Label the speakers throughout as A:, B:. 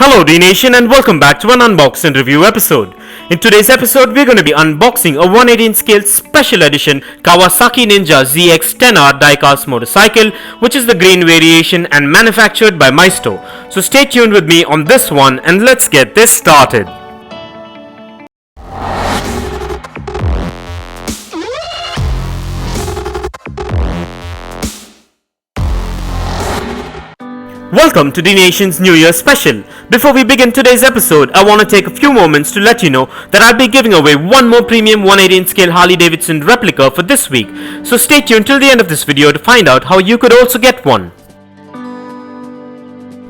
A: Hello D Nation and welcome back to an unbox and review episode. In today's episode we're going to be unboxing a 118 scale special edition Kawasaki Ninja ZX-10R diecast motorcycle, which is the green variation and manufactured by Maisto. So stay tuned with me on this one and let's get this started. Welcome to D Nation's New Year special. Before we begin today's episode, I want to take a few moments to let you know that I'll be giving away one more premium 118 scale Harley Davidson replica for this week. So stay tuned till the end of this video to find out how you could also get one.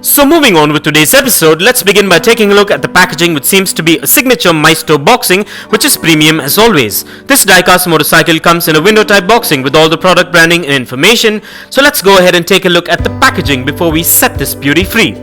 A: So moving on with today's episode, let's begin by taking a look at the packaging, which seems to be a signature Maisto boxing, which is premium as always. This diecast motorcycle comes in a window type boxing with all the product branding and information. So let's go ahead and take a look at the packaging before we set this beauty free.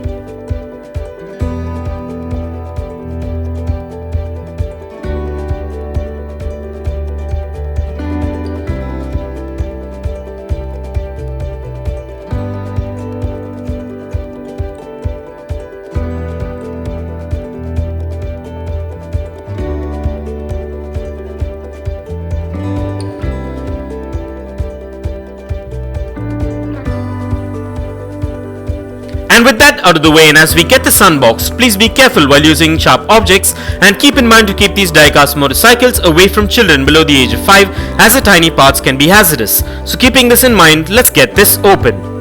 A: And with that out of the way, and as we get this unboxed, please be careful while using sharp objects and keep in mind to keep these diecast motorcycles away from children below the age of 5, as the tiny parts can be hazardous. So keeping this in mind, let's get this open.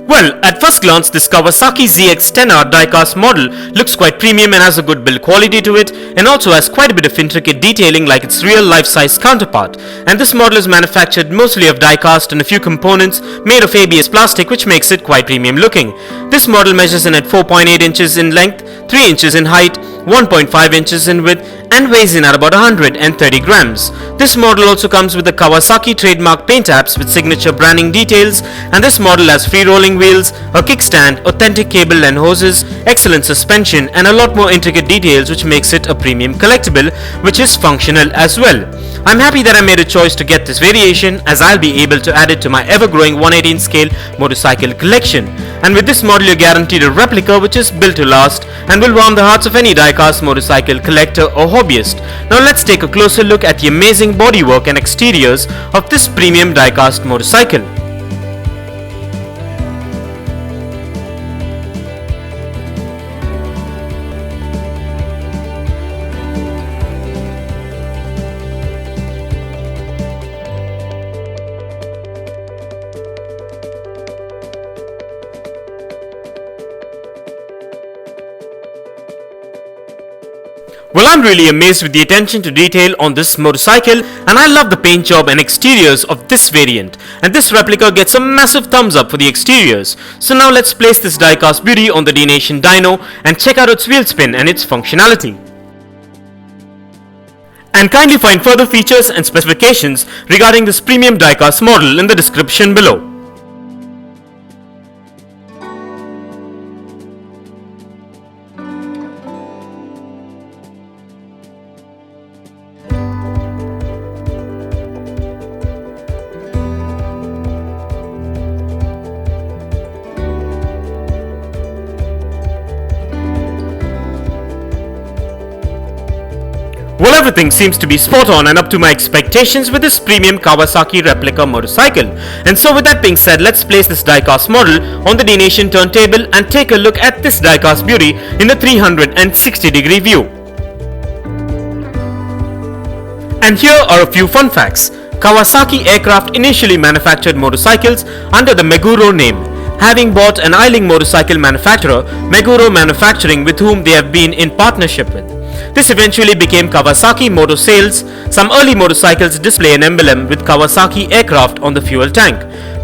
A: Well, at first glance, this Kawasaki ZX-10R diecast model looks quite premium and has a good build quality to it, and also has quite a bit of intricate detailing like its real life-size counterpart. And this model is manufactured mostly of diecast and a few components made of ABS plastic, which makes it quite premium looking. This model measures in at 4.8 inches in length, 3 inches in height, 1.5 inches in width, and weighs in at about 130 grams. This model also comes with the Kawasaki trademark paint apps with signature branding details, and this model has free rolling wheels, a kickstand, authentic cable and hoses, excellent suspension, and a lot more intricate details, which makes it a premium collectible, which is functional as well. I'm happy that I made a choice to get this variation, as I'll be able to add it to my ever-growing 118 scale motorcycle collection. And with this model you're guaranteed a replica which is built to last and will warm the hearts of any diecast motorcycle collector or hobbyist. Now let's take a closer look at the amazing bodywork and exteriors of this premium diecast motorcycle. Well, I'm really amazed with the attention to detail on this motorcycle, and I love the paint job and exteriors of this variant, and this replica gets a massive thumbs up for the exteriors. So now let's place this diecast beauty on the D Nation dyno and check out its wheel spin and its functionality. And kindly find further features and specifications regarding this premium diecast model in the description below. Well, everything seems to be spot on and up to my expectations with this premium Kawasaki replica motorcycle. And so with that being said, let's place this diecast model on the D Nation turntable and take a look at this diecast beauty in the 360-degree view. And here are a few fun facts. Kawasaki Aircraft initially manufactured motorcycles under the Meguro name, having bought an ailing motorcycle manufacturer, Meguro Manufacturing, with whom they have been in partnership with. This eventually became Kawasaki Motor Sales. Some early motorcycles display an emblem with Kawasaki Aircraft on the fuel tank.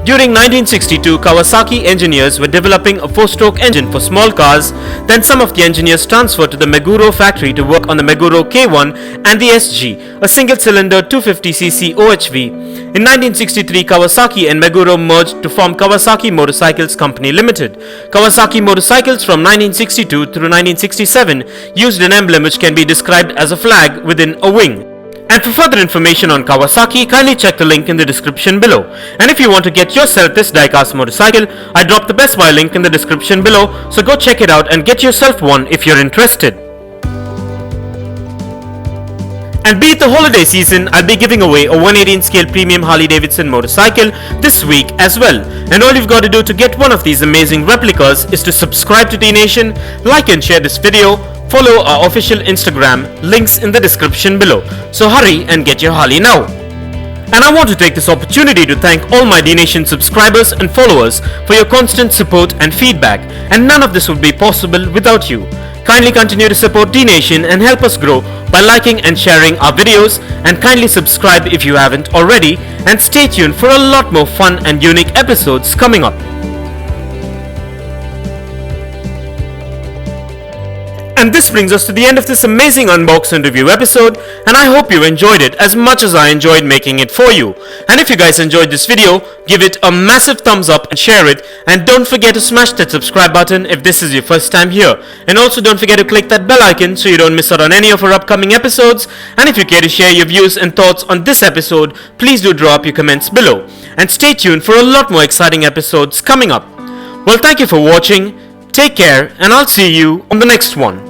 A: During 1962, Kawasaki engineers were developing a 4-stroke engine for small cars. Then some of the engineers transferred to the Meguro factory to work on the Meguro K1 and the SG, a single-cylinder 250cc OHV. In 1963, Kawasaki and Meguro merged to form Kawasaki Motorcycles Company Limited. Kawasaki Motorcycles from 1962 through 1967 used an emblem which can be described as a flag within a wing. And for further information on Kawasaki, kindly check the link in the description below. And if you want to get yourself this diecast motorcycle, I dropped the Best Buy link in the description below, so go check it out and get yourself one if you're interested. And be it the holiday season, I'll be giving away a 118 scale premium Harley Davidson motorcycle this week as well. And all you've got to do to get one of these amazing replicas is to subscribe to D-Nation, like and share this video, follow our official Instagram, links in the description below. So hurry and get your Harley now. And I want to take this opportunity to thank all my D-Nation subscribers and followers for your constant support and feedback, and none of this would be possible without you. Kindly continue to support D-Nation and help us grow by liking and sharing our videos, and kindly subscribe if you haven't already, and stay tuned for a lot more fun and unique episodes coming up. And this brings us to the end of this amazing unbox and review episode, and I hope you enjoyed it as much as I enjoyed making it for you. And if you guys enjoyed this video, give it a massive thumbs up and share it, and don't forget to smash that subscribe button if this is your first time here. And also don't forget to click that bell icon so you don't miss out on any of our upcoming episodes. And if you care to share your views and thoughts on this episode, please do drop your comments below. And stay tuned for a lot more exciting episodes coming up. Well, thank you for watching, take care, and I'll see you on the next one.